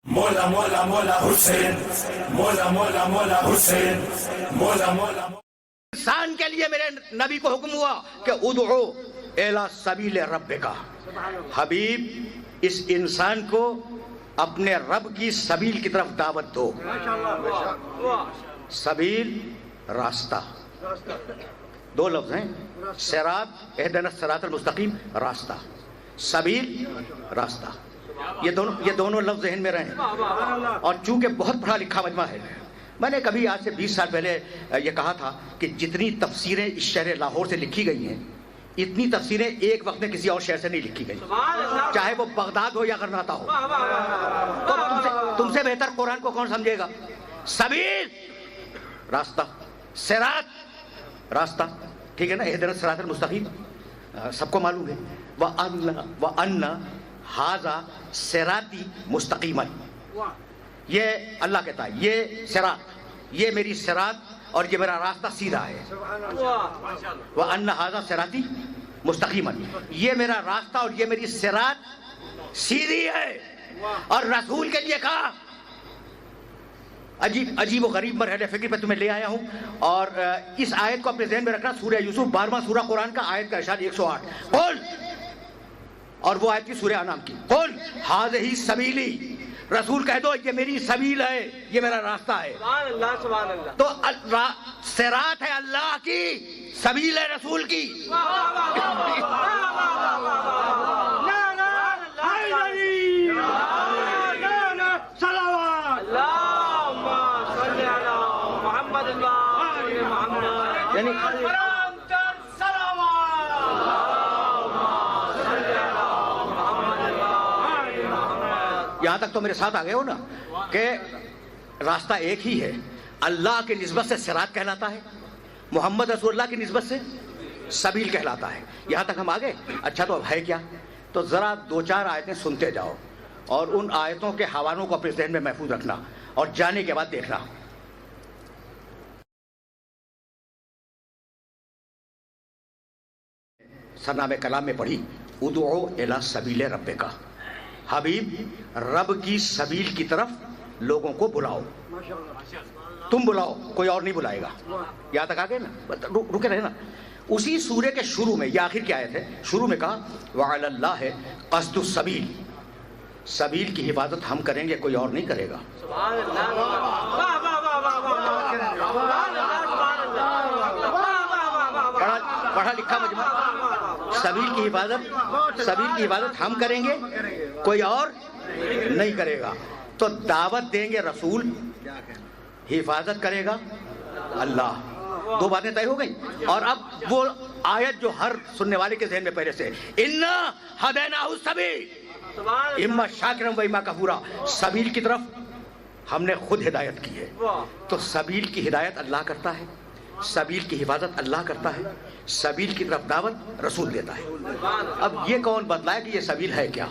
مولا مولا مولا حسین، مولا مولا مولا حسین، مولا مولا۔ انسان کے لیے میرے نبی کو حکم ہوا کہ ادعو الی سبیل ربک، حبیب اس انسان کو اپنے رب کی سبیل کی طرف دعوت دو۔ سبیل راستہ، دو لفظ ہیں، صراط اہدنا الصراط المستقیم، راستہ، سبیل راستہ، یہ دونوں لفظ ذہن میں رہیں۔ اور چونکہ بہت پڑھا لکھا مجمع ہے، میں نے کبھی آج سے 20 سال پہلے یہ کہا تھا کہ جتنی تفسیریں اس شہر لاہور سے لکھی گئی ہیں اتنی تفسیریں ایک وقت میں کسی اور شہر سے نہیں لکھی گئی، چاہے وہ بغداد ہو یا غرناطہ ہو۔ تو تم سے بہتر قرآن کو کون سمجھے گا؟ سبیل راستہ، صراط راستہ، ٹھیک ہے نا، اہدنا الصراط المستقیم سب کو معلوم ہے، وَأَنَّ هَذَا صِرَاطِي مُسْتَقِيمًا، یہ اللہ کہتا ہے یہ صراط، یہ میری صراط اور یہ میرا راستہ سیدھا ہے۔ وَأَنَّ هَذَا صِرَاطِي مُسْتَقِيمًا، یہ میرا راستہ اور یہ میری صراط سیدھی ہے۔ اور رسول کے لیے کہا، عجیب و غریب مرحلہ فکر پہ تمہیں لے آیا ہوں، اور اس آیت کو اپنے ذہن میں رکھنا، سورہ یوسف 12واں سورہ قرآن کا، آیت کا ارشاد 108، قل، اور وہ آیت کی سورہ انعام کی، قل ھذہ سبیلی، رسول کہہ دو یہ میری سبیل ہے، یہ میرا راستہ ہے۔ تو صراط ہے اللہ کی، سبیل ہے رسول کی۔ یہاں تک تو میرے ساتھ آ گئے ہو نا کہ راستہ ایک ہی ہے، اللہ کی نسبت سے صراط کہلاتا ہے، محمد رسول اللہ کی نسبت سے سبیل کہلاتا ہے۔ یہاں تک ہم آ گئے۔ اچھا تو اب ہے کیا؟ تو ذرا 2-4 آیتیں سنتے جاؤ اور ان آیتوں کے حوالوں کو اپنے ذہن میں محفوظ رکھنا اور جانے کے بعد دیکھنا۔ سرنامے کلام میں پڑھی، ادعو الی سبیل ربک، حبیب رب کی سبیل کی طرف لوگوں کو بلاؤ، تم بلاؤ، کوئی اور نہیں بلائے گا۔ یہاں تک آ گئے نا، رکے رہے نا۔ اسی سورے کے شروع میں، یہ آخر کی آیت ہے، شروع میں کہا وعلی اللہ قصد السبیل، سبیل کی حفاظت ہم کریں گے، کوئی اور نہیں کرے گا۔ پڑھا لکھا مجمع، سبیل کی حفاظت ہم کریں گے، کوئی اور نہیں کرے گا۔ تو دعوت دیں گے رسول، حفاظت کرے گا اللہ، دو باتیں طے ہو گئی۔ اور اب وہ آیت جو ہر سننے والے کے ذہن میں پہلے سے، انا ہدیناہ السبیل اما شاکرا و اما کفورا، سبیل کی طرف ہم نے خود ہدایت کی ہے۔ تو سبیل کی ہدایت اللہ کرتا ہے، سبیل کی حفاظت اللہ کرتا ہے، سبیل کی طرف دعوت رسول دیتا ہے۔ اب یہ کون بتلائے کہ یہ سبیل ہے کیا؟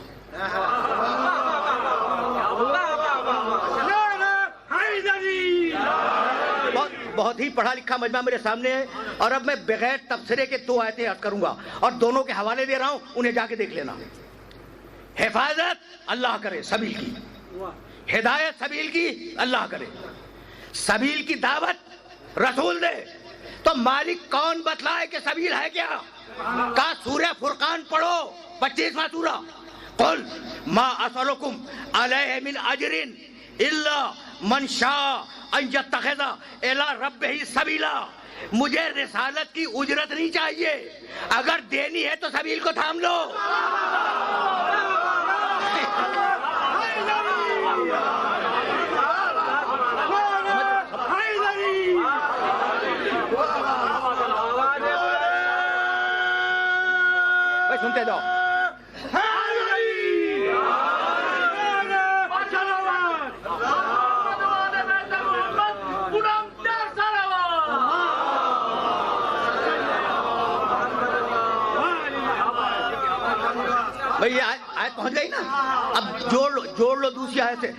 بہت ہی پڑھا لکھا مجمع میرے سامنے ہے، اور اب میں بغیر تبصرے کے 2 آیتیں عرض کروں گا اور دونوں کے حوالے دے رہا ہوں، انہیں جا کے دیکھ لینا۔ حفاظت اللہ کرے سبیل کی، ہدایت سبیل کی اللہ کرے، سبیل کی دعوت رسول دے۔ تو مالک کون بتلائے کہ سبیل ہے کیا؟ کہا سورہ فرقان پڑھو، 25واں سورہ، قل ما اسألکم علیہ من اجر الا من شاء ان یتخذ الی ربہ سبیلا، مجھے رسالت کی اجرت نہیں چاہیے، اگر دینی ہے تو سبیل کو تھام لو۔ سنتے جاؤ۔ بھئی آیت پہنچ گئی نا، اب جوڑ لو دوسری آیت سے،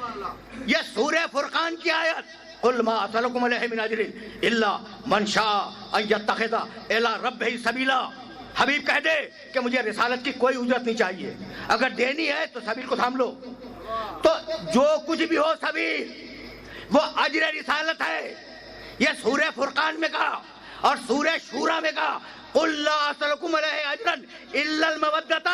یہ سورہ فرقان کی آیت، قل ما اسألکم علیہ من اجر الا من شاء ان یتخذ الی ربہ سبیلا، حبیب کہہ دے کہ مجھے رسالت کی کوئی اجرت نہیں چاہیے، اگر دینی ہے تو سبیل کو تھام لو۔ تو جو کچھ بھی ہو سبھی وہ اجر رسالت ہے. یہ سورہ فرقان میں کہا اور سورہ شورا میں کہا قل لا اسألکم علیہ اجرا الا المودۃ.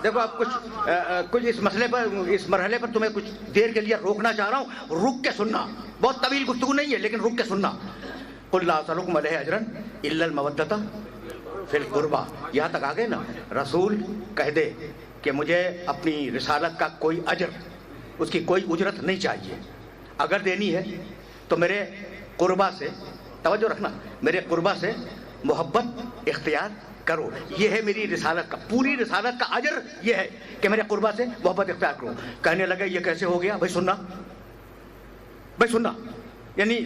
دیکھو اب کچھ اس مسئلے پر اس مرحلے پر تمہیں کچھ دیر کے لیے روکنا چاہ رہا ہوں. رک کے سننا, بہت طویل گفتگو نہیں ہے لیکن رک کے سننا. قل لا اسألکم علیہ اجرا الا المودۃ فی القربى. یہاں تک آ گئے نا. رسول کہہ دے کہ مجھے اپنی رسالت کا کوئی اجر, اس کی کوئی اجرت نہیں چاہیے. اگر دینی ہے تو میرے قربا سے, توجہ رکھنا, میرے قربا سے محبت اختیار کرو. یہ ہے میری رسالت کا, پوری رسالت کا اجر یہ ہے کہ میرے قربا سے محبت اختیار کرو. کہنے لگے یہ کیسے ہو گیا؟ بھائی سننا. یعنی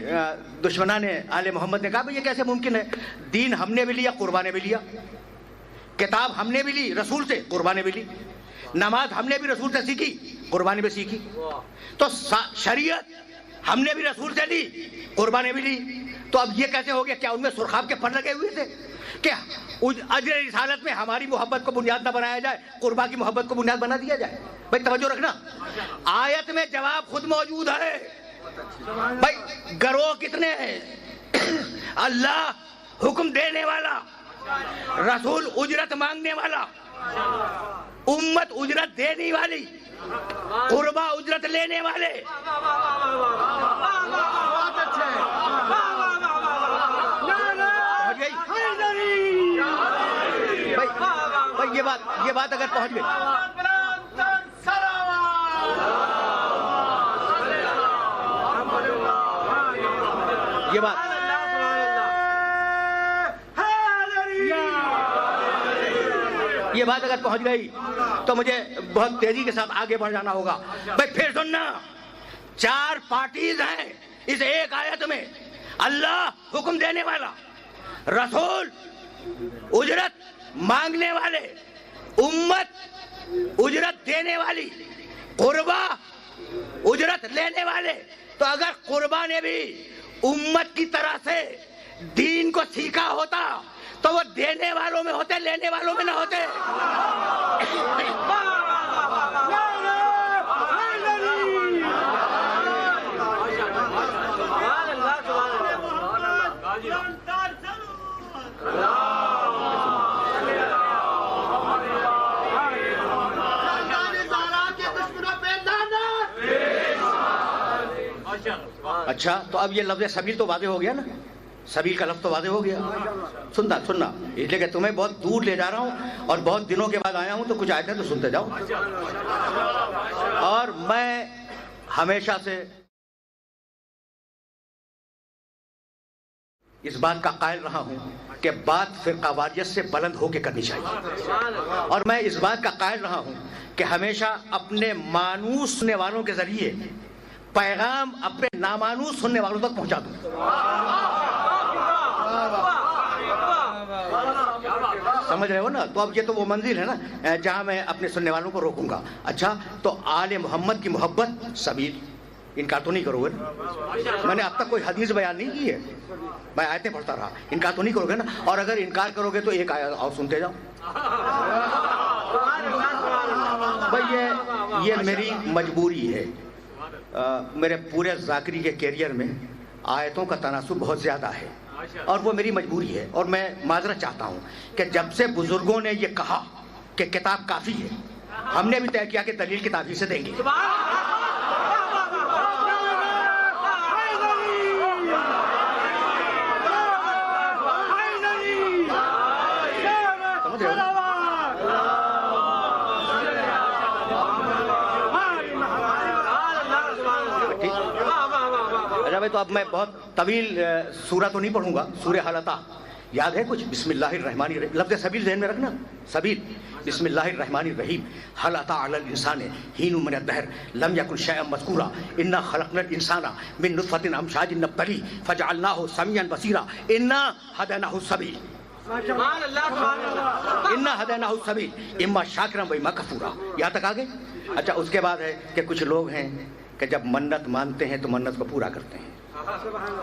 دشمنان آل محمد نے کہا بھائی یہ کیسے ممکن ہے؟ دین ہم نے بھی لیا, قربا نے بھی لیا. کتاب ہم نے بھی لی رسول سے, قربا نے بھی لی. نماز ہم نے بھی رسول سے سیکھی, قربا نے بھی سیکھی. تو شریعت ہم نے بھی رسول سے لی, قربا نے بھی لی. تو اب یہ کیسے ہو گیا؟ کیا ان میں سرخاب کے پر لگے ہوئے تھے کہ اجر رسالت میں ہماری محبت کو بنیاد نہ بنایا جائے, قربا کی محبت کو بنیاد بنا دیا جائے؟ بھائی توجہ رکھنا, آیت میں جواب خود موجود ہے. بھائی گروہ کتنے ہیں؟ اللہ حکم دینے والا, رسول اجرت مانگنے والا, امت اجرت دینے والی, قربا اجرت لینے والے. یہ بات اگر پہنچ گئی, یہ بات اگر پہنچ گئی تو مجھے بہت تیزی کے ساتھ آگے بڑھ جانا ہوگا. بھائی پھر سننا, 4 پارٹیز ہیں اس ایک آیت میں. اللہ حکم دینے والا, رسول اجرت مانگنے والے, امت اجرت دینے والی, قربا اجرت لینے والے. تو اگر قربا نے بھی امت کی طرح سے دین کو سیکھا ہوتا تو وہ دینے والوں میں ہوتے, لینے والوں میں نہ ہوتے. اچھا, تو اب یہ لفظ سبیل تو واضح ہو گیا نا, سبیل کا لفظ تو واضح ہو گیا. سننا اس لیے کہ تمہیں بہت دور لے جا رہا ہوں اور بہت دنوں کے بعد آیا ہوں, تو کچھ آیتیں تو سنتے جاؤ. اور میں ہمیشہ سے اس بات کا قائل رہا ہوں کہ بات فرقہ واریت سے بلند ہو کے کرنی چاہیے. اور میں اس بات کا قائل رہا ہوں کہ ہمیشہ اپنے مانوس سننے والوں کے ذریعے پیغام اپنے نامانوس سننے والوں تک پہنچا دوں. سمجھ رہے ہو نا؟ تو اب یہ تو وہ منزل ہے نا جہاں میں اپنے سننے والوں کو روکوں گا. اچھا, تو آل محمد کی محبت سبیل, انکار تو نہیں کرو گے نا؟ میں نے اب تک کوئی حدیث بیان نہیں کی ہے, میں آیتیں پڑھتا رہا. انکار تو نہیں کرو گے نا؟ اور اگر انکار کرو گے تو ایک آیت اور سنتے جاؤ. بھائی یہ میری مجبوری ہے. میرے پورے ذاکری کے کیریئر میں آیتوں کا تناسب بہت زیادہ ہے اور وہ میری مجبوری ہے. اور میں معذرت چاہتا ہوں کہ جب سے بزرگوں نے یہ کہا کہ کتاب کافی ہے, ہم نے بھی طے کیا کہ دلیل کتاب ہی سے دیں گے. تو اب میں بہت طویل سورہ تو نہیں پڑھوں گا. سورہ حلقہ یاد ہے کچھ؟ بسم اللہ الرحمن الرحیم. لفظ سبیل ذہن میں رکھنا, سبیل. بسم اللہ الرحمن الرحیم. هل اتى على الانسان حين من الدهر لم يكن شيئا مذكورا انا خلقنا الانسان من نطفة امشاج نبتليه فجعلناه سميعا بصيرا انا هديناه السبيل. انا ہدیناہ السبیل اما شاکرا و اما کفورا. یہاں تک آگے. اچھا اس کے بعد ہے کہ کچھ لوگ ہیں کہ جب منت مانتے ہیں تو منت کو پورا کرتے ہیں.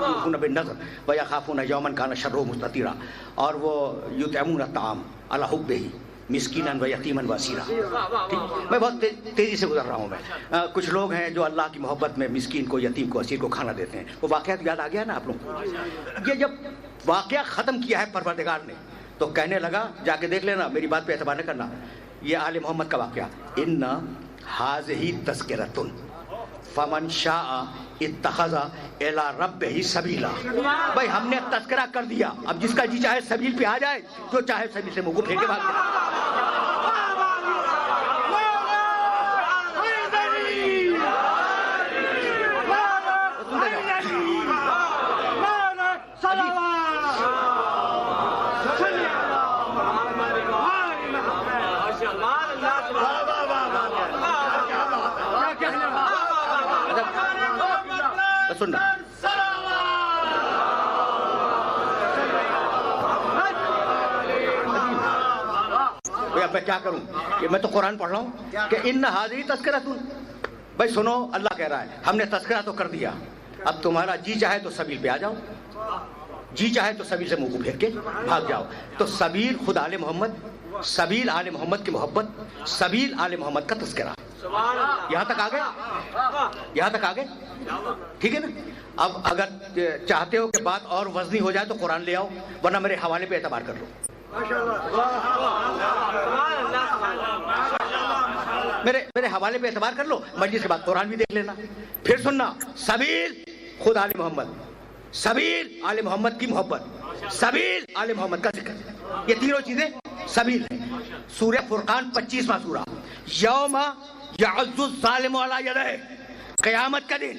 یوفون بالنذر ویخافون یوما کان شرہ مستطیرا. اور وہ یطعمون الطعام علی حبہ مسکینا و یتیما و اسیرا. میں بہت تیزی سے گزر رہا ہوں. میں کچھ لوگ ہیں جو اللہ کی محبت میں مسکین کو، یتیم کو، اسیر کو کھانا دیتے ہیں. وہ واقعات یاد آ گیا نا آپ لوگوں کو. یہ جب واقعہ ختم کیا ہے پروردگار نے تو کہنے لگا، جا کے دیکھ لینا، میری بات پہ اعتبار نہ کرنا، یہ آل محمد کا واقعہ. ان ھذہ تذکرۃ فمن شاء اتخذ الی ربہ سبیلا. بھائی ہم نے تذکرہ کر دیا، اب جس کا جی چاہے سبیل پہ آ جائے، جو چاہے سبیل سے منہ کو پھیر کے بھاگ جائے. سننا اب میں کیا کروں کہ میں تو قرآن پڑھ رہا ہوں کہ ان ھذہ تذکرۃ. بھائی سنو، اللہ کہہ رہا ہے ہم نے تذکرہ تو کر دیا، اب تمہارا جی چاہے تو سبیل پہ آ جاؤ، جی چاہے تو سبیل سے منہ کو پھیر کے بھاگ جاؤ. تو سبیل خود آل محمد، سبیل آل محمد کی محبت، سبیل آل محمد کا تذکرہ. یہاں تک آ گئے، یہاں تک آ گئے، ٹھیک ہے نا. اب اگر چاہتے ہو کہ بات اور وزنی ہو جائے تو قرآن لے آؤ، ورنہ میرے حوالے پہ اعتبار کر لو. میرے حوالے پہ اعتبار کر لو، مجلس کے بعد قرآن بھی دیکھ لینا. پھر سننا، سبیل خود آل محمد، سبیل آل محمد کی محبت، سبیل آل محمد کا ذکر. یہ تینوں چیزیں سبیل ہیں. سورہ فرقان 25واں سورہ. یوم یعض الظالم علی یدہ. قیامت کا دن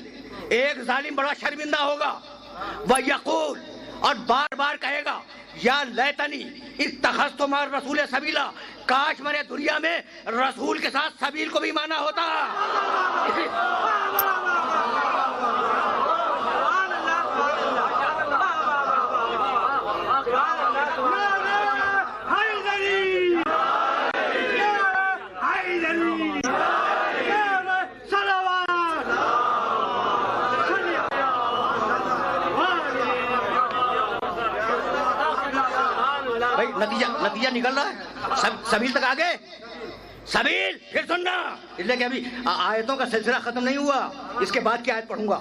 ایک ظالم بڑا شرمندہ ہوگا. ویقول، اور بار بار کہے گا، یا لیتنی اتخذت مع الرسول سبیلا. کاش میں نے دنیا میں رسول کے ساتھ سبیل کو بھی مانا ہوتا. نتیجہ نکل رہا ہے. سبیل تک آگے، سبیل. پھر سننا، اس لیے کہ ابھی آیتوں کا سلسلہ ختم نہیں ہوا. اس کے بعد کی آیت پڑھوں گا،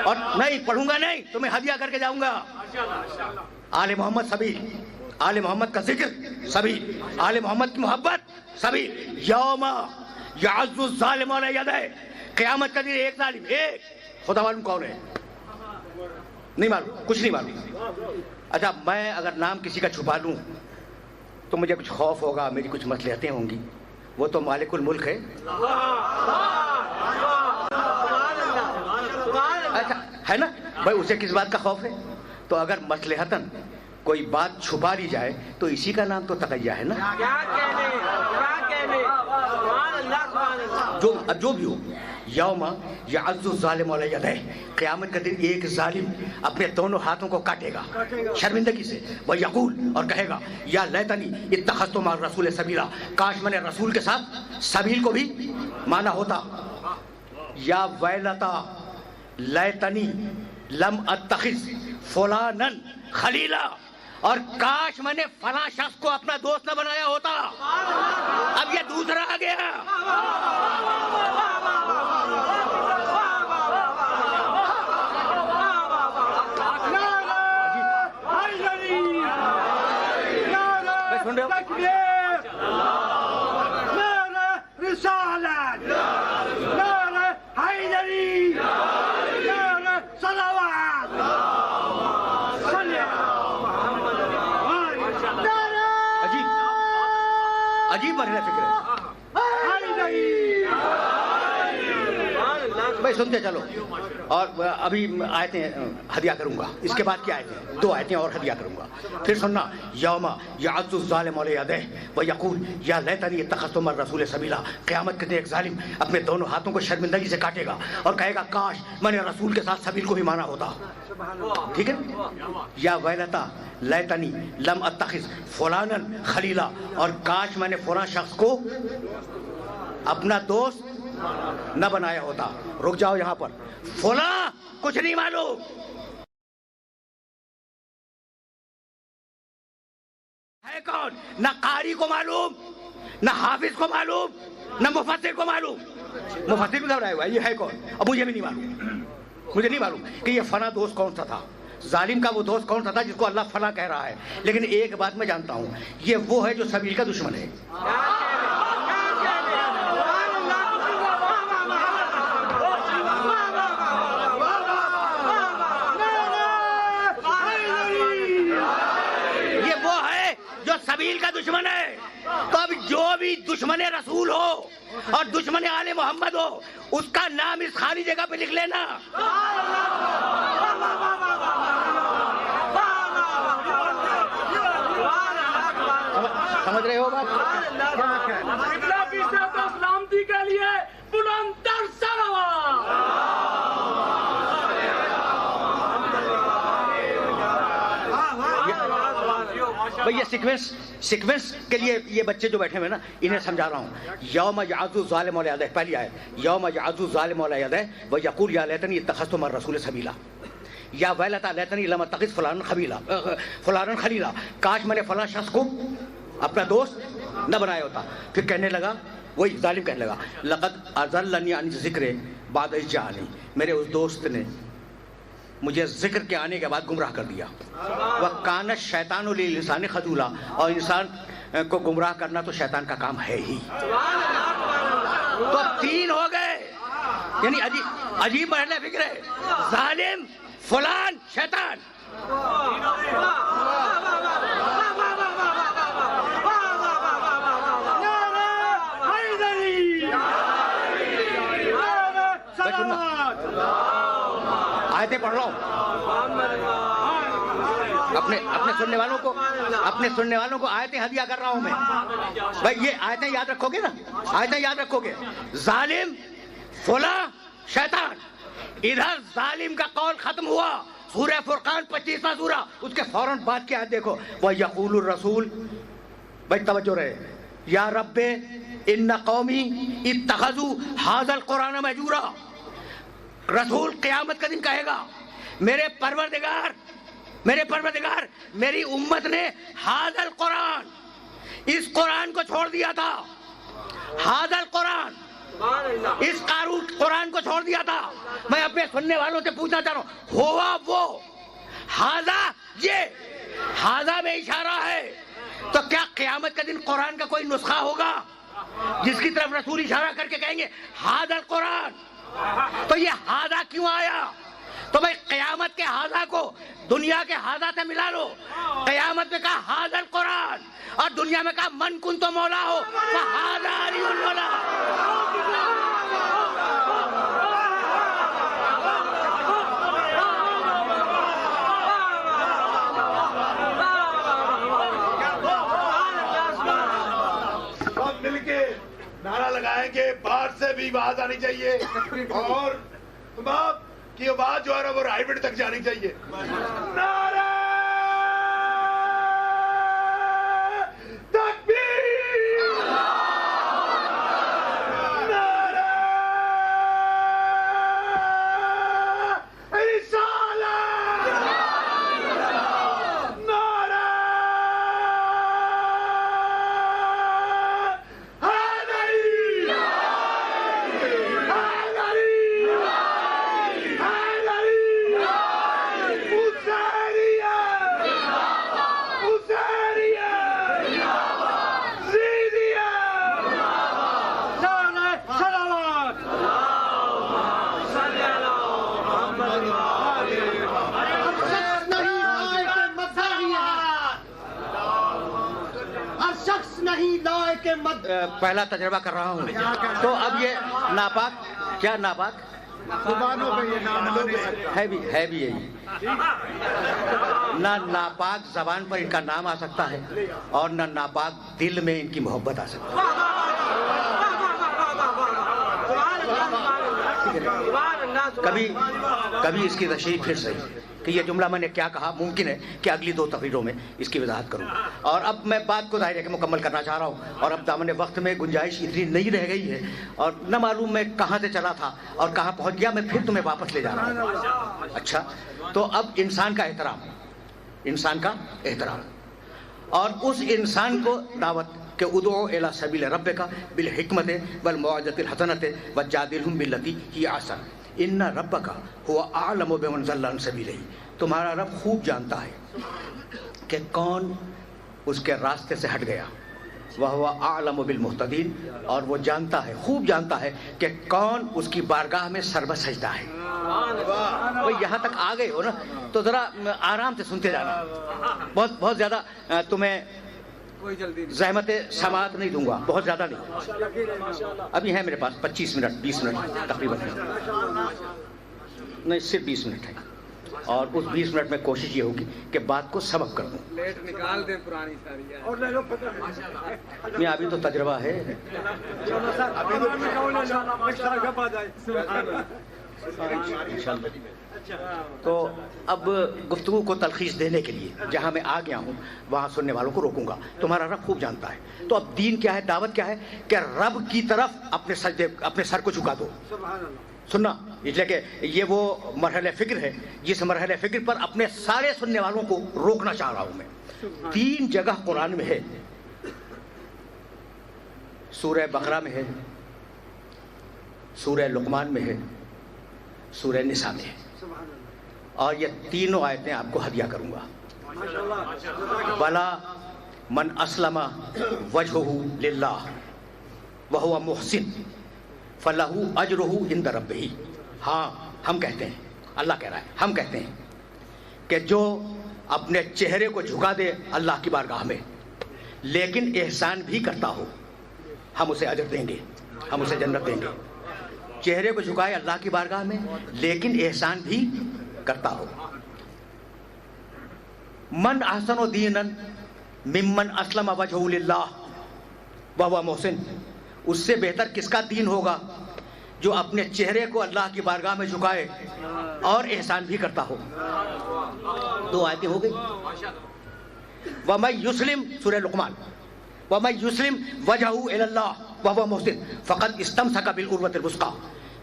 اور نہیں پڑھوں گا نہیں تو میں ہدیہ کر کے جاؤں گا. آل محمد سبیل، آل محمد کا ذکر سبیل، آل محمد کی محبت سبیل. یوم یعض الظالم علی یدہ. قیامت کا دن ایک ظالم، ایک. خدا معلوم کون ہے؟ نہیں معلوم، کچھ نہیں معلوم. اچھا میں اگر نام کسی کا چھپا لوں تو مجھے کچھ خوف ہوگا، میری کچھ مصلحتیں ہوں گی. وہ تو مالک الملک ہے. اچھا ہے نا بھائی، اسے کس بات کا خوف ہے؟ تو اگر مصلحتاً کوئی بات چھپا لی جائے تو اسی کا نام تو تقیہ ہے نا. جو بھی ہو، یوم یعض الظالم علی یدہ. قیامت کا دن ایک ظالم اپنے دونوں ہاتھوں کو کاٹے گا شرمندگی سے. وہ یقول، اور کہے گا، یا لیتنی اتخذت مع الرسول سبیلا. کاش میں نے رسول کے ساتھ سبیل کو بھی مانا ہوتا. یا ویلتا لیتنی لم اتخذ فلانا خلیلا. اور کاش میں نے فلاں شخص کو اپنا دوست نہ بنایا ہوتا. اب یہ دوسرا آ گیا. سن رہے ہو؟ رسالت، حیدری، صلوات. عجیب مرحلہ فکر ہے. بھائی سنتے چلو. اور ابھی آیتیں ہدیہ کروں گا, اس کے بعد کیا آیتیں, 2 آیتیں اور ہدیہ کروں گا. پھر سننا, یوم یعض الظالم علی یدیہ ویقول یا لیتنی اتخذت مع الرسول سبیلا. قیامت کے دن ایک ظالم اپنے دونوں ہاتھوں کو شرمندگی سے کاٹے گا اور کہے گا کاش میں نے رسول کے ساتھ سبیل کو بھی مانا ہوتا. ٹھیک ہے, یا ویلتا لیتنی لم اتخذ فلانا خلیلا, اور کاش میں نے فلاں شخص کو اپنا دوست نہ بنایا ہوتا. رک جاؤ یہاں پر, فلاں کچھ نہیں معلوم, ہے کون؟ نہ قاری کو معلوم, نہ حافظ کو معلوم, نہ مفسر کو معلوم. مفسر کو گھبرایا ہوا ہے, یہ ہے کون؟ اب مجھے بھی نہیں معلوم, مجھے نہیں معلوم کہ یہ فلاں دوست کون سا تھا, ظالم کا وہ دوست کون سا تھا جس کو اللہ فلاں کہہ رہا ہے. لیکن ایک بات میں جانتا ہوں, یہ وہ ہے جو سبیل کا دشمن ہے. یہ وہ ہے جو سبیل کا دشمن ہے. تو اب جو بھی دشمن رسول ہو اور دشمن آل محمد ہو, اس کا نام اس خالی جگہ پہ لکھ لینا. سمجھ رہے ہو بات؟ سلامتی کے لیے بلند تر بھئی یہ سیکوینس کے لیے یہ بچے جو بیٹھے ہوئے نا, انہیں سمجھا رہا ہوں. یوم یعض الظالم علی یدیہ, پہلی آیت, یوم یعض الظالم علی یدیہ ویقول یا لیتنی اتخذت مع الرسول سبیلا. یا ویلتا لیتنی لم اتخذ فلانا خلیلا, کاش میں نے فلاں شخص کو اپنا دوست نہ بنایا ہوتا. پھر کہنے لگا, وہی ظالم کہنے لگا, لقد اضلنی عن الذکر بعد اذ جاءنی, میرے اس دوست نے مجھے ذکر کے آنے کے بعد گمراہ کر دیا. وَكَانَ الشَّيْطَانُ لِلْإِنسَانِ خَذُولًا, اور انسان کو گمراہ کرنا تو شیطان کا کام ہے ہی. تو 3 ہو گئے, یعنی عجیب مرحلہ فکر ہے, ظالم, فلان, شیطان. آیتیں پڑھ رہا ہوں, اپنے سننے والوں کو آیتیں ہدیہ کر رہا ہوں میں. بھائی یہ آیتیں یاد رکھو گے نا, آیتیں یاد رکھو گے. ظالم, فلاں, شیطان. ادھر ظالم کا قول ختم ہوا, سورہ فرقان 25واں سورہ, اس کے فوراً بعد کی آیت دیکھو, وَيَقُولُ الرَّسُولُ. بھائی توجہ رہے, یا رب ان قومی اتخذوا ھذا القرآن مہجورا. رسول قیامت کا دن کہے گا, میرے پروردگار میری امت نے ھذا القرآن, اس قرآن کو چھوڑ دیا تھا. ھذا القرآن, اس قرآن کو چھوڑ دیا تھا. میں اپنے سننے والوں سے پوچھنا چاہ رہا ہوں, ہوا وہ ھذا, یہ ھذا میں اشارہ ہے, تو کیا قیامت کا دن قرآن کا کوئی نسخہ ہوگا جس کی طرف رسول اشارہ کر کے کہیں گے ھذا القرآن؟ تو یہ ھذا کیوں آیا؟ تو بھائی قیامت کے ھذا کو دنیا کے ھذا سے ملا لو. قیامت میں کہا ھذا القرآن, اور دنیا میں کہا من کنت مولا ہو فھذا علی المولا. مل کے نعرہ لگائیں گے, باہر سے بھی آواز آنی چاہیے, اور تمام کی آواز جو ہے نا وہ رائیوٹ تک جانی چاہیے. نعرہ تکبیر, نعرہ رسالت, نعرہ پہلا تجربہ کر رہا ہوں, تو اب یہ ناپاک, کیا ناپاک, زبانوں پہ یہ نام آنے لگتا ہے بھی یہی. نہ ناپاک زبان پر ان کا نام آ سکتا ہے اور نہ ناپاک دل میں ان کی محبت آ سکتی ہے. کبھی اس کی تشریح پھر صحیح کہ یہ جملہ میں نے کیا کہا. ممکن ہے کہ اگلی 2 تقریروں میں اس کی وضاحت کروں. اور اب میں بات کو ظاہر ہے کہ مکمل کرنا چاہ رہا ہوں اور اب دامن وقت میں گنجائش اتنی نہیں رہ گئی ہے اور نہ معلوم میں کہاں سے چلا تھا اور کہاں پہنچ گیا. میں پھر تمہیں واپس لے جا رہا ہوں. اچھا تو اب انسان کا احترام اور اس انسان کو دعوت کہ ادعو الی سبیل ربک بالحکمت والموعظۃ الحسنۃ وجادلھم باللتی ہی احسن ان ربک هو اعلم بمن ضل عن سبیلہ. تمہارا رب خوب جانتا ہے کہ کون اس کے راستے سے ہٹ گیا. وہو اعلم بالمہتدین اور وہ جانتا ہے, خوب جانتا ہے کہ کون اس کی بارگاہ میں سر سجدہ ہے. بھئی یہاں تک آ گئے ہو نا تو ذرا آرام سے سنتے جانا. بہت زیادہ تمہیں زحمت سماعت نہیں دوں گا, بہت زیادہ نہیں. ابھی ہے میرے پاس 25 منٹ 20 منٹ تقریباً نہیں, صرف 20 منٹ ہے اور اس 20 منٹ میں کوشش یہ ہوگی کہ بات کو سبق کر دوں. لیٹ نکال دیں پرانی ساری. میں ابھی تو تجربہ ہے. تو اب گفتگو کو تلخیص دینے کے لیے جہاں میں آ گیا ہوں وہاں سننے والوں کو روکوں گا. تمہارا رب خوب جانتا ہے. تو اب دین کیا ہے, دعوت کیا ہے کہ رب کی طرف اپنے سر کو جھکا دو. سننا اس لیے کہ یہ وہ مرحلہ فکر ہے جس مرحلہ فکر پر اپنے سارے سننے والوں کو روکنا چاہ رہا ہوں میں. 3 جگہ قرآن میں ہے, سورہ بقرہ میں ہے, سورہ لقمان میں ہے, سورہ نساء میں ہے. اور یہ تینوں آیتیں آپ کو ہدیہ کروں گا. بلا من اسلم وجہہ للہ وہو محسن فلہ اجرہ عند ربہ. ہاں ہم کہتے ہیں, اللہ کہہ رہا ہے, ہم کہتے ہیں کہ جو اپنے چہرے کو جھکا دے اللہ کی بارگاہ میں لیکن احسان بھی کرتا ہو, ہم اسے اجر دیں گے, ہم اسے جنت دیں گے. چہرے کو جھکائے اللہ کی بارگاہ میں لیکن احسان بھی کرتا ہو. من احسن دینا ممن اسلم وجہہ للہ وہو محسن. اس سے بہتر کس کا دین ہوگا جو اپنے چہرے کو اللہ کی بارگاہ میں جھکائے اور احسان بھی کرتا ہو. 2 آیتیں ہو گئی. وَمَن يُسْلِمْ سورہ لقمان وَمَن يُسْلِمْ وَجْهَهُ إِلَى اللَّهِ وَهُوَ مُحْسِنٌ فَقَدْ اسْتَمْسَكَ بِالْعُرْوَةِ الْوُثْقَىٰ.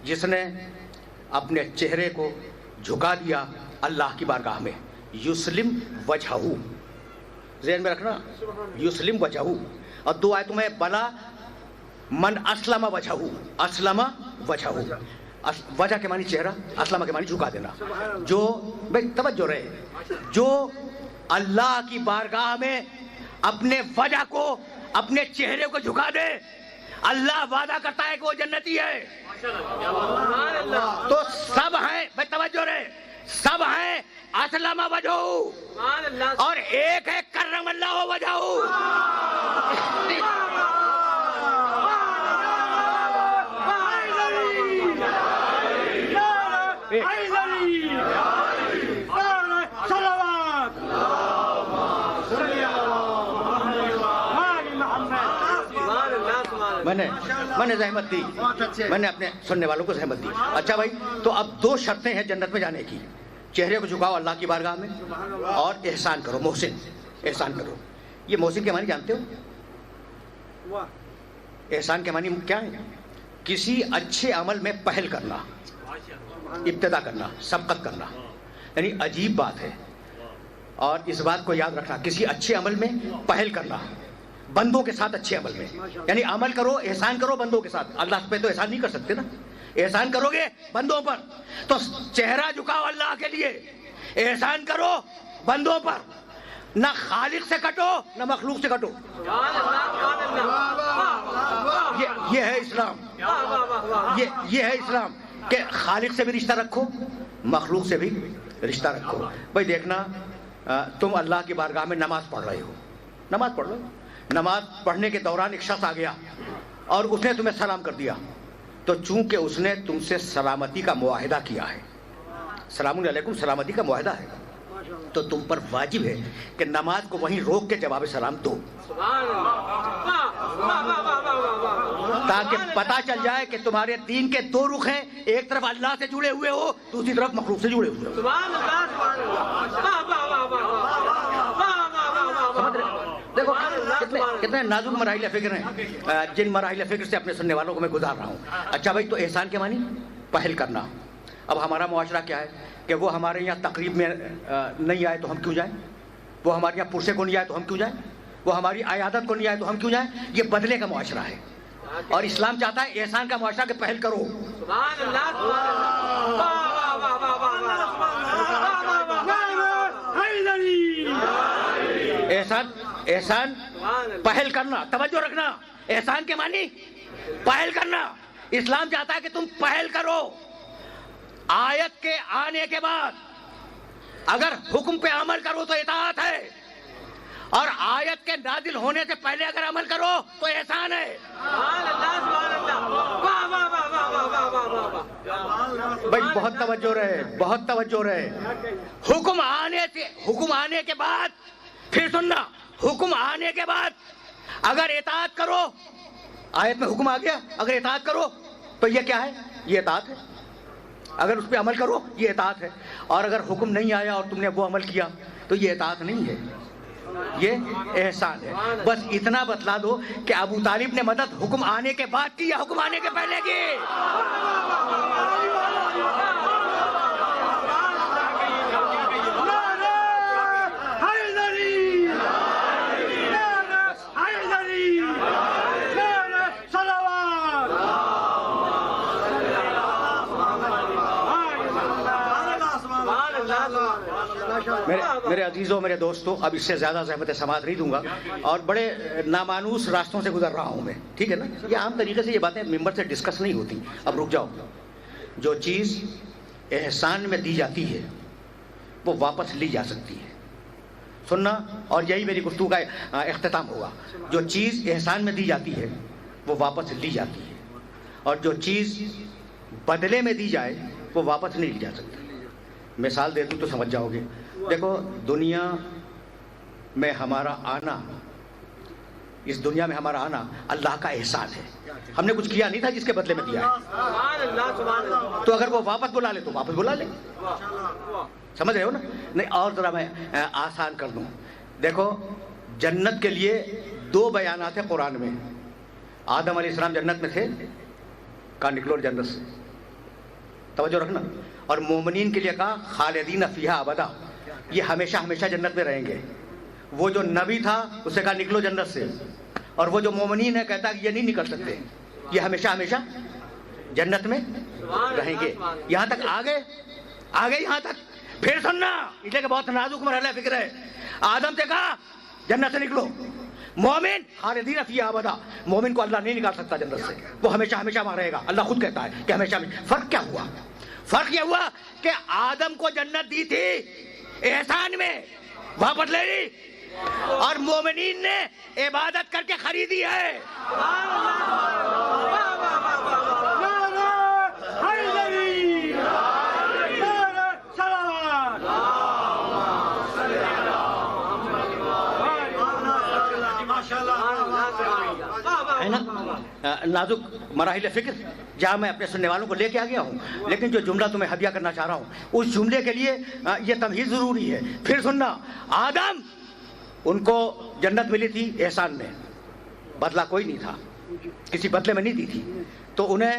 جس نے اپنے چہرے کو جھکا دیا اللہ کی بارگاہ میں, یسلم وجہہ, ذہن میں رکھنا, یسلم وجہہ. اور 2 آیتوں میں بلا من اسلم وجہہ, اسلم وجہہ, وجہ کے معنی چہرہ, اسلم کے معنی جھکا دینا. جو بھائی توجہ رہے, جو اللہ کی بارگاہ میں اپنے وجہ کو, اپنے چہرے کو جھکا دے, اللہ وعدہ کرتا ہے کہ وہ جنتی ہے. تو سب ہیں, بھائی توجہ رہے, سب ہیں اسلم وجہہ اور ایک ہے کرم اللہ وجہہ. میں نے زحمت دی, میں نے اپنے سننے والوں کو زحمت دی. اچھا بھائی, تو اب 2 شرطیں ہیں جنت میں جانے کی. چہرے کو جھکاؤ اللہ کی بارگاہ میں اور احسان کرو, محسن, احسان کرو. یہ محسن کے معنی جانتے ہو؟ احسان کے معنی کیا ہے؟ کسی اچھے عمل میں پہل کرنا, ابتدا کرنا, سبقت کرنا. یعنی عجیب بات ہے اور اس بات کو یاد رکھنا, کسی اچھے عمل میں پہل کرنا, بندوں کے ساتھ اچھے عمل میں. یعنی عمل کرو, احسان کرو بندوں کے ساتھ. اللہ پہ تو احسان نہیں کر سکتے نا, احسان کرو گے بندوں پر. تو چہرہ جھکاؤ اللہ کے لیے, احسان کرو بندوں پر. نہ خالق سے کٹو نہ مخلوق سے کٹو. یہ ہے اسلام, یہ ہے اسلام کہ خالق سے بھی رشتہ رکھو, مخلوق سے بھی رشتہ رکھو. بھائی دیکھنا, تم اللہ کی بارگاہ میں نماز پڑھ رہے ہو, نماز پڑھ رہے ہو, نماز پڑھنے کے دوران ایک شخص آ گیا اور اس نے تمہیں سلام کر دیا, تو چونکہ اس نے تم سے سلامتی کا معاہدہ کیا ہے، سلام علیکم سلامتی کا معاہدہ ہے، تو تم پر واجب ہے کہ نماز کو وہیں روک کے جواب سلام دو، تاکہ پتہ چل جائے کہ تمہارے دین کے دو رخ ہیں، ایک طرف اللہ سے جڑے ہوئے ہو، دوسری طرف مخلوق سے جڑے ہوئے ہو۔ دیکھو کتنے نازک مراحل فکر ہیں جن مراحل فکر سے اپنے سننے والوں کو میں گزار رہا ہوں۔ اچھا بھائی، تو احسان کے معنی پہل کرنا۔ اب ہمارا معاشرہ کیا ہے کہ وہ ہمارے یہاں تقریب میں نہیں آئے تو ہم کیوں جائیں، وہ ہمارے یہاں پرسے کو نہیں آئے تو ہم کیوں جائیں، وہ ہماری عیادت کو نہیں آئے تو ہم کیوں جائیں۔ یہ بدلے کا معاشرہ ہے، اور اسلام چاہتا ہے احسان کا معاشرہ کہ پہل کرو۔ احسان پہل کرنا، توجہ رکھنا، احسان کے معنی پہل کرنا۔ اسلام چاہتا ہے کہ تم پہل کرو۔ آیت کے آنے کے بعد اگر حکم پہ عمل کرو تو اطاعت ہے، اور آیت کے نازل ہونے سے پہلے اگر عمل کرو تو احسان ہے۔ بھائی بہت توجہ رہے، بہت توجہ رہے۔ حکم آنے کے بعد پھر سننا، حکم آنے کے بعد اگر اطاعت کرو، آیت میں حکم آ گیا، اگر اطاعت کرو تو یہ کیا ہے؟ یہ اطاعت ہے۔ اگر اس پہ عمل کرو یہ اطاعت ہے، اور اگر حکم نہیں آیا اور تم نے وہ عمل کیا تو یہ اطاعت نہیں ہے، یہ احسان ہے۔ بس اتنا بتلا دو کہ ابو طالب نے مدد حکم آنے کے بعد کی یا حکم آنے کے پہلے کی؟ میرے عزیزوں، میرے دوستوں، اب اس سے زیادہ زحمت سماعت نہیں دوں گا، اور بڑے نامانوس راستوں سے گزر رہا ہوں میں، ٹھیک ہے نا؟ یہ عام طریقے سے یہ باتیں ممبر سے ڈسکس نہیں ہوتی۔ اب رک جاؤ۔ جو چیز احسان میں دی جاتی ہے وہ واپس لی جا سکتی ہے، سننا، اور یہی میری گفتگو کا اختتام ہوگا۔ جو چیز احسان میں دی جاتی ہے وہ واپس لی جاتی ہے، اور جو چیز بدلے میں دی جائے وہ واپس نہیں لی جا سکتی۔ مثال دے دوں تو سمجھ جاؤ گے۔ دیکھو، دنیا میں ہمارا آنا، اس دنیا میں ہمارا آنا اللہ کا احسان ہے۔ ہم نے کچھ کیا نہیں تھا جس کے بدلے میں دیا ہے، تو اگر وہ واپس بلا لے تو واپس بلا لے، سمجھ رہے ہو نا؟ نہیں، اور ذرا میں آسان کر دوں۔ دیکھو، جنت کے لیے دو بیانات ہیں قرآن میں۔ آدم علیہ السلام جنت میں تھے، کہا نکلو جنت سے، توجہ رکھنا۔ اور مومنین کے لیے کہا خالدین فیہا ابدا، یہ ہمیشہ ہمیشہ جنت میں رہیں گے۔ وہ جو نبی تھا اسے کہا نکلو جنت سے، اور وہ جو مومنین ہے کہتا کہ یہ نہیں نکل سکتے، یہ ہمیشہ ہمیشہ جنت میں رہیں گے۔ یہاں تک آگے یہاں تک پھر سننا، اس لیے کہ بہت نازک مرحلہ فکر ہے۔ آدم سے کہا جنت سے نکلو، مومن خالدین فیہا ابدا، مومن کو اللہ نہیں نکال سکتا جنت سے، وہ ہمیشہ ہمیشہ وہاں رہے گا۔ اللہ خود کہتا ہے کہ ہمیشہ ہمیشہ۔ فرق کیا ہوا؟ فرق یہ ہوا کہ آدم کو جنت دی تھی احسان میں، واپس لے لی، اور مومنین نے عبادت کر کے خریدی ہے۔ ہے نا نازک مراحل فکر جہاں میں اپنے سننے والوں کو لے کے آ گیا ہوں، لیکن جو جملہ تمہیں ہدیہ کرنا چاہ رہا ہوں اس جملے کے لیے یہ تمہید ضروری ہے۔ پھر سننا، آدم ان کو جنت ملی تھی احسان میں، بدلہ کوئی نہیں تھا، کسی بدلے میں نہیں دی تھی، تو انہیں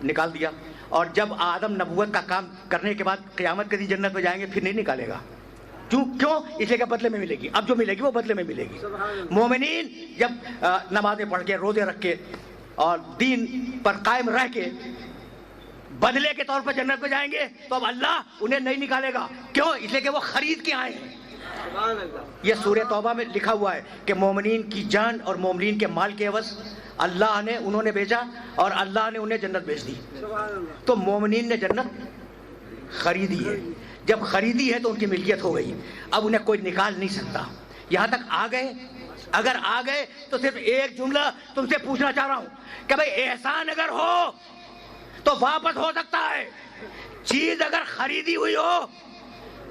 نکال دیا، اور جب آدم نبوت کا کام کرنے کے بعد قیامت کے دن جنت میں جائیں گے پھر نہیں نکالے گا۔ کیوں؟ اس لیے کہ بدلے میں ملے گی، اب جو ملے گی وہ بدلے میں ملے گی۔ مومنین جب نمازیں پڑھ کے، روزے رکھ کے اور دین پر قائم رہ کے بدلے کے طور پر جنت میں جائیں گے تو اب اللہ انہیں نہیں نکالے گا۔ کیوں؟ اس لیے کہ وہ خرید کے آئے ہیں۔ یہ سورہ توبہ میں لکھا ہوا ہے کہ مومنین کی جان اور مومنین کے مال کے عوض اللہ نے انہوں نے بیچا، اور اللہ نے انہیں جنت بیچ دی۔ تو مومنین نے جنت خریدی ہے، جب خریدی ہے تو ان کی ملکیت ہو گئی، اب انہیں کوئی نکال نہیں سکتا۔ یہاں تک آ گئے؟ اگر آ گئے تو صرف ایک جملہ تم سے پوچھنا چاہ رہا ہوں کہ بھئی احسان اگر ہو تو واپس ہو سکتا ہے، چیز اگر خریدی ہوئی ہو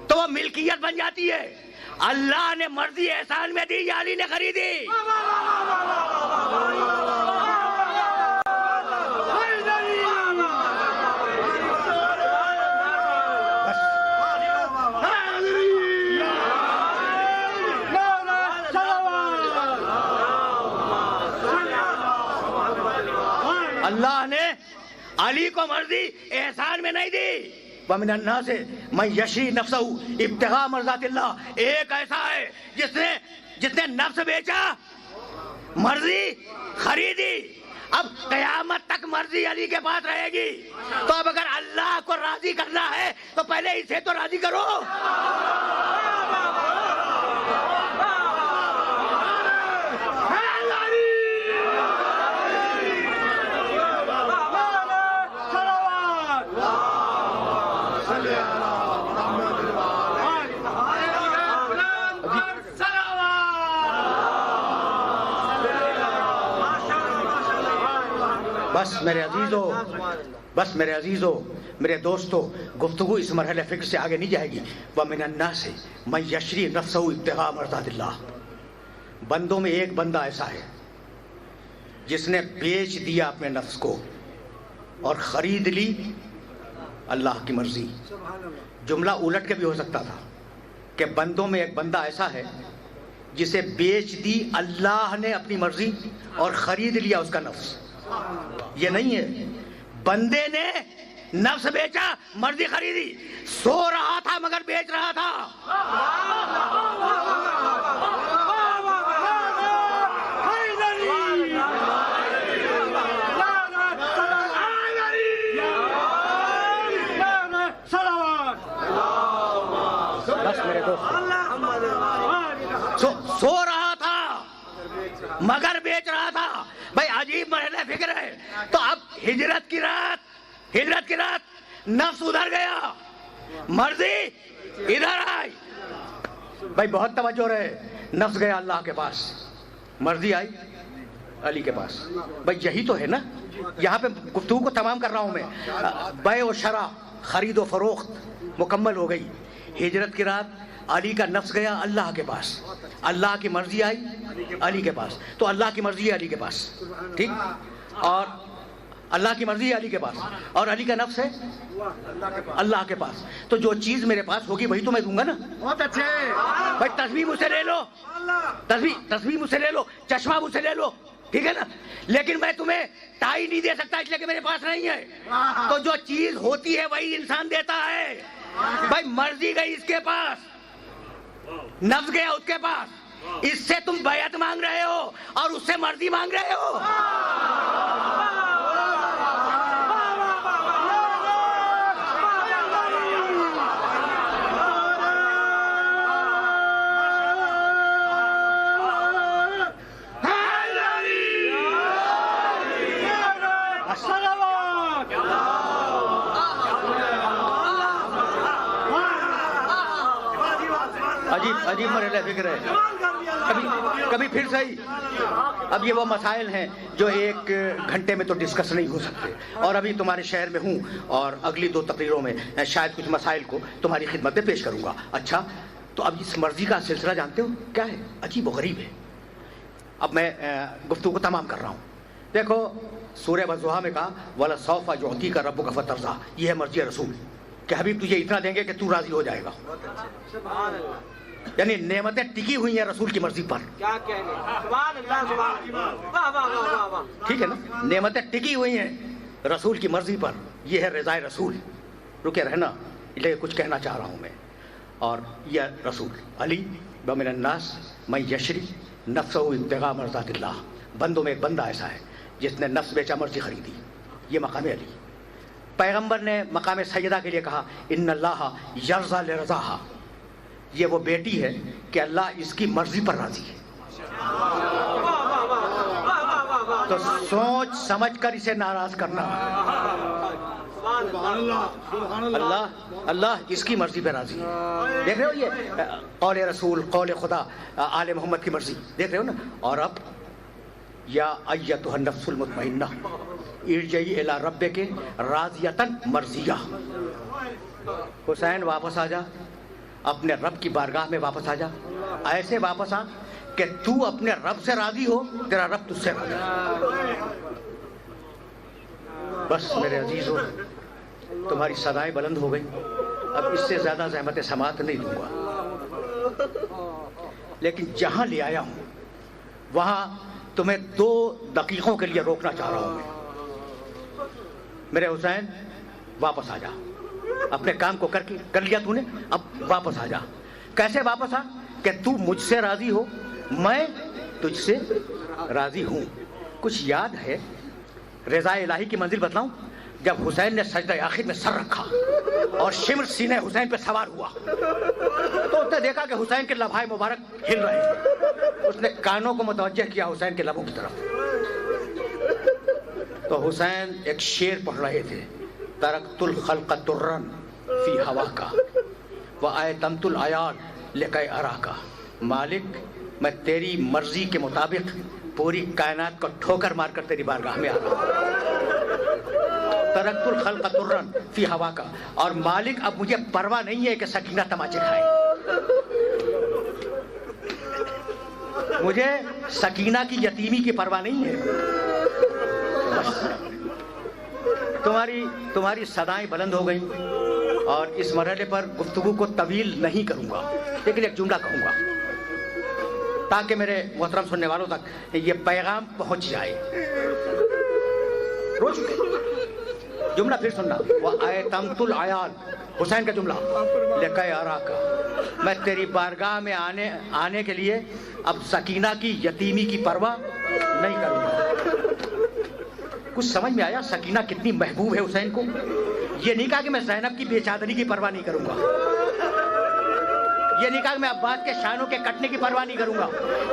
تو وہ ملکیت بن جاتی ہے. اللہ نے مرضی احسان میں دی یا علی نے خریدی؟ اللہ نے علی کو مرضی احسان میں نہیں دی. وَمِنَ النَّاسِ مَن يَشْرِي نَفْسَهُ ابْتِغَاءَ مَرْضَاتِ اللَّهِ. ایک ایسا ہے جس نے نفس بیچا، مرضی خریدی. اب قیامت تک مرضی علی کے پاس رہے گی. تو اب اگر اللہ کو راضی کرنا ہے تو پہلے اسے تو راضی کرو. بس میرے عزیزو، میرے دوستو، گفتگو اس مرحلے فکر سے آگے نہیں جائے گی. وَمِنَ النَّاسِ مَن يَشْرِي نَفْسَهُ ابْتِغَاءَ مَرْضَاتِ اللَّهِ. بندوں میں ایک بندہ ایسا ہے جس نے بیچ دیا اپنے نفس کو اور خرید لی اللہ کی مرضی. جملہ الٹ کے بھی ہو سکتا تھا کہ بندوں میں ایک بندہ ایسا ہے جسے بیچ دی اللہ نے اپنی مرضی اور خرید لیا اس کا نفس. یہ نہیں ہے، بندے نے نفس بیچا، مرضی خریدی. سو رہا تھا مگر بیچ رہا تھا. بس میرے دوست، سو رہا تھا مگر بیچ رہا تھا. بھائی عجیب مرحلہ فکر ہے. تو اب ہجرت کی رات نفس ادھر گیا، مرضی ادھر آئی. بھائی بہت توجہ رہے. نفس گیا اللہ کے پاس، مرضی آئی علی کے پاس. بھائی یہی تو ہے نا. یہاں پہ گفتگو کو تمام کر رہا ہوں میں. بیع و شرع، خرید و فروخت مکمل ہو گئی. ہجرت کی رات علی کا نفس گیا اللہ کے پاس، اللہ کی مرضی آئی علی کے پاس. تو اللہ کی مرضی ہے علی کے پاس، ٹھیک، اور اللہ کی مرضی ہے علی کے پاس، اور علی کا نفس ہے اللہ کے پاس. تو جو چیز میرے پاس ہوگی وہی تو میں دوں گا نا. بہت اچھے. بھائی تسبیح مجھ سے لے لو، تسبیح مجھ سے لے لو، چشمہ مجھ سے لے لو، ٹھیک ہے نا. لیکن میں تمہیں ٹائی نہیں دے سکتا اس لیے کہ میرے پاس نہیں ہے. تو جو چیز ہوتی ہے وہی انسان دیتا ہے. بھائی مرضی گئی اس کے پاس، نفس گیا اس کے پاس. اس سے تم بیعت مانگ رہے ہو اور اس سے مرضی مانگ رہے ہو. عجیب مرحلہ فکر ہے. کبھی پھر صحیح. اب یہ وہ مسائل ہیں جو ایک گھنٹے میں تو ڈسکس نہیں ہو سکتے. اور ابھی تمہارے شہر میں ہوں اور اگلی 2 تقریروں میں شاید کچھ مسائل کو تمہاری خدمت میں پیش کروں گا. اچھا، تو اب اس مرضی کا سلسلہ جانتے ہو کیا ہے؟ عجیب و غریب ہے. اب میں گفتگو کو تمام کر رہا ہوں. دیکھو سورہ والضحیٰ میں کہا وَلَسَوْفَ يُعْطِيكَ رَبُّكَ فَتَرْضَىٰ. یہ ہے مرضی رسول کہ حبیب تجھے اتنا دیں گے کہ تو راضی ہو جائے گا. یعنی نعمتیں ٹکی ہوئی ہیں رسول کی مرضی پر. ٹھیک ہے نا، نعمتیں ٹکی ہوئی ہیں رسول کی مرضی پر. یہ ہے رضائے رسول. رکے رہنا، لیکن کچھ کہنا چاہ رہا ہوں میں. اور یہ رسول علی وَمِنَ النَّاسِ مَن يَشْرِي نَفْسَهُ ابْتِغَاءَ مَرْضَاتِ اللَّهِ. بندوں میں ایک بندہ ایسا ہے جس نے نفس بیچا، مرضی خریدی. یہ مقام علی. پیغمبر نے مقام سیدہ کے لیے کہا ان اللہ یرضیٰ لرضاہا. یہ وہ بیٹی ہے کہ اللہ اس کی مرضی پر راضی ہے. تو سوچ سمجھ کر اسے ناراض کرنا. اللہ اللہ اس کی مرضی پہ راضی ہے. دیکھ رہے ہو یہ قول رسول، قول خدا، آل محمد کی مرضی دیکھ رہے ہو نا. اور اب یا ایتھا النفس المطمئنہ ارجعی الی ربک راضیۃ مرضیہ. حسین واپس آ جا، اپنے رب کی بارگاہ میں واپس آ جا. ایسے واپس آ کہ تو اپنے رب سے راضی ہو، تیرا رب تجھ سے راضی. بس میرے عزیزو، تمہاری صدائیں بلند ہو گئی. اب اس سے زیادہ زحمت سماعت نہیں دوں گا، لیکن جہاں لے آیا ہوں وہاں تمہیں 2 دقیقوں کے لیے روکنا چاہ رہا ہوں میں. میرے حسین واپس آ جا، اپنے کام کو کر لیا تو نے، اب واپس آ جا. کیسے واپس آ کہ تو مجھ سے راضی ہو، میں تجھ سے راضی ہوں. کچھ یاد ہے رضا الہی کی منزل بتلاؤں؟ جب حسین نے سجدہ آخر میں سر رکھا اور شمر سینے حسین پہ سوار ہوا تو اس نے دیکھا کہ حسین کے لبھائے مبارک ہل رہے ہیں. اس نے کانوں کو متوجہ کیا حسین کے لبوں کی طرف، تو حسین ایک شعر پڑھ رہے تھے: ترکت الخلق ترا فی ہواکا وایتمت العیال لکی اراکا. مالک میں تیری مرضی کے مطابق پوری کائنات کو ٹھوکر مار کر تیری بارگاہ میں آ رہا ہوں. ترکت الخلق ترا فی ہواکا. اور مالک اب مجھے پرواہ نہیں ہے کہ سکینہ تماچے کھائے، مجھے سکینہ کی یتیمی کی پرواہ نہیں ہے. بس تمہاری صدائیں بلند ہو گئیں اور اس مرحلے پر گفتگو کو طویل نہیں کروں گا، لیکن ایک جملہ کہوں گا تاکہ میرے محترم سننے والوں تک یہ پیغام پہنچ جائے. رو چکے، جملہ پھر سننا: وَأَيْتَمْتُ الْعَيَالَ. حسین کا جملہ: لِكَيْ أَرَاكَ. میں تیری بارگاہ میں آنے کے لیے اب سکینہ کی یتیمی کی پرواہ نہیں کروں گا. کچھ سمجھ میں آیا سکینہ کتنی محبوب ہے حسین کو؟ یہ نہیں کہا کہ میں زینب کی بے چادری کی پرواہ نہیں کروں گا، یہ نہیں کہا کہ میں عباس کے شانوں کے کٹنے کی پرواہ نہیں کروں گا،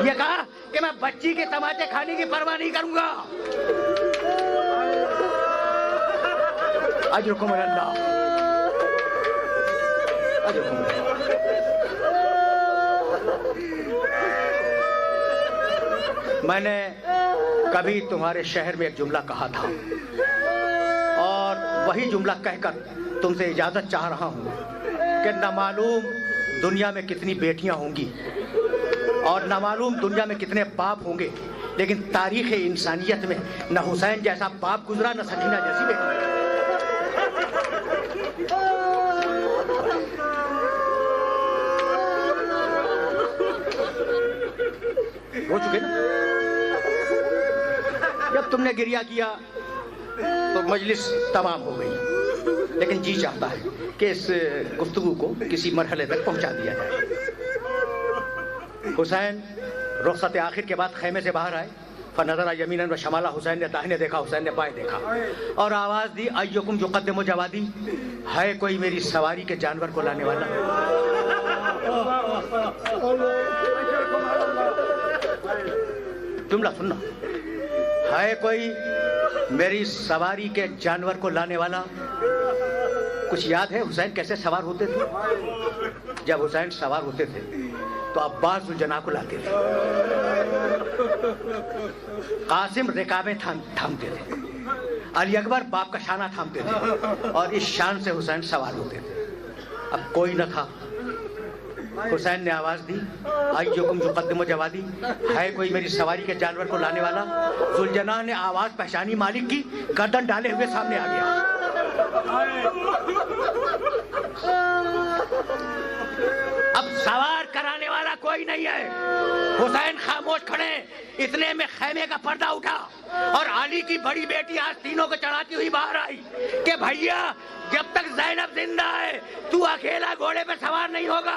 یہ کہا کہ میں بچی کے تماچے کھانے کی پرواہ نہیں کروں گا. اجرکم اللہ، اجرکم اللہ. میں نے کبھی تمہارے شہر میں ایک جملہ کہا تھا اور وہی جملہ کہہ کر تم سے اجازت چاہ رہا ہوں کہ نہ معلوم دنیا میں کتنی بیٹیاں ہوں گی اور نہ معلوم دنیا میں کتنے باپ ہوں گے، لیکن تاریخ انسانیت میں نہ حسین جیسا باپ گزرا نہ سکینہ جیسی بیٹی. ہو چکے نا؟ جب تم نے گریہ کیا تو مجلس تمام ہو گئی، لیکن جی چاہتا ہے کہ اس گفتگو کو کسی مرحلے تک پہنچا دیا جائے. حسین رخصت آخر کے بعد خیمے سے باہر آئے. فنظر یمینا و شمالا. حسین نے داہنے دیکھا، حسین نے بائیں دیکھا اور آواز دی: ایکم یقدم جوادی. ہے کوئی میری سواری کے جانور کو لانے والا؟ جملہ سننا: ہے کوئی میری سواری کے جانور کو لانے والا؟ کچھ یاد ہے حسین کیسے سوار ہوتے تھے؟ جب حسین سوار ہوتے تھے تو عباس ذوالجناح کو لاتے تھے، قاسم رکابیں تھامتے تھے، علی اکبر باپ کا شانہ تھامتے تھے اور اس شان سے حسین سوار ہوتے تھے. اب کوئی نہ تھا. حسین نے آواز دی: ایکم یقدم جوادی. ہے کوئی میری سواری کے جانور کو لانے والا؟ ذوالجناح نے آواز پہچانی مالک کی، گردن ڈالے ہوئے سامنے آ گیا. اب سوار کرانے والا کوئی نہیں ہے. حسین خاموش کھڑے. اتنے میں خیمے کا پردہ اٹھا اور علی کی بڑی بیٹی آستینوں کو چڑھاتی ہوئی باہر آئی کہ بھیا جب تک زینب زندہ ہے تو اکیلا گھوڑے پہ سوار نہیں ہوگا.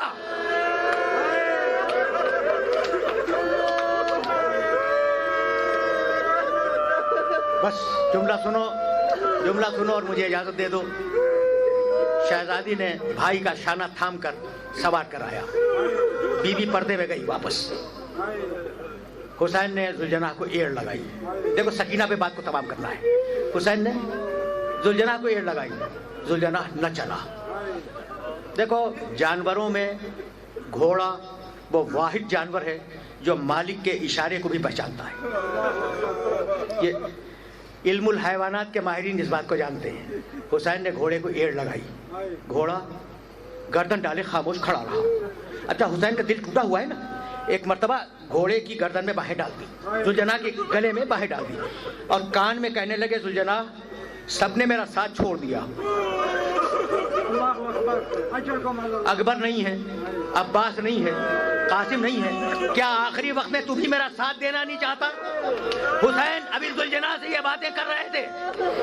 بس جملہ سنو اور مجھے اجازت دے دو. شہزادی نے بھائی کا شانہ تھام کر سوار کرایا. بیوی پردے میں گئی واپس. حسین نے ذوالجناح کو ایڑ لگائی. دیکھو سکینہ پہ بات کو تمام کرنا ہے. حسین نے زلجنا کو ایڑ لگائی، زلجنا نہ چلا۔ دیکھو جانوروں میں گھوڑا وہ واحد جانور ہے جو مالک کے اشارے کو بھی پہچانتا ہے۔ یہ علم الحیوانات کے ماہرین اس بات کو جانتے ہیں۔ حسین نے گھوڑے کو ایڑ لگائی، گھوڑا گردن ڈالے خاموش کھڑا رہا۔ اچھا حسین کا دل ٹوٹا ہوا ہے نا، ایک مرتبہ گھوڑے کی گردن میں باہیں ڈال دی، زلجنا کے گلے میں باہیں ڈال دی اور کان میں کہنے لگے زلجنا سب نے میرا ساتھ چھوڑ دیا، اکبر نہیں ہے، عباس نہیں ہے، قاسم نہیں ہے، کیا آخری وقت میں تو بھی میرا ساتھ دینا نہیں چاہتا؟ حسین ابھی زلجنا سے یہ باتیں کر رہے تھے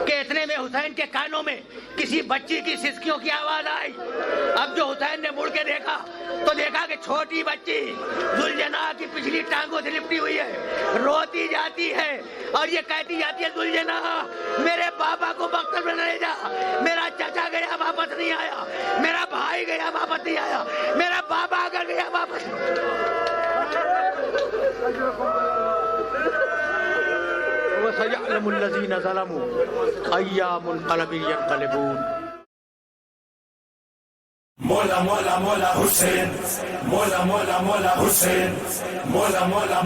کہ اتنے میں حسین کے کانوں میں کسی بچی کی سسکیوں کی آواز آئی۔ اب جو حسین نے مڑ کے دیکھا تو دیکھا کہ چھوٹی بچی زلجنا کی پچھلی ٹانگوں سے لپٹی ہوئی ہے، روتی جاتی ہے اور یہ کہتی جاتی ہے زلجنا میرے بابا کو مقتل میں لے جا، میرا چچا گیا واپس نہیں آیا، میرا بھائی گیا واپس نہیں آیا، میرا بابا اگر گیا واپس نہیں آیا۔ وَسَيَعْلَمُ الَّذِينَ ظَلَمُوا أَيَّ مُنْقَلَبٍ يَنْقَلِبُونَ۔ مولا مولا مولا حسین، مولا مولا مولا حسین، مولا مولا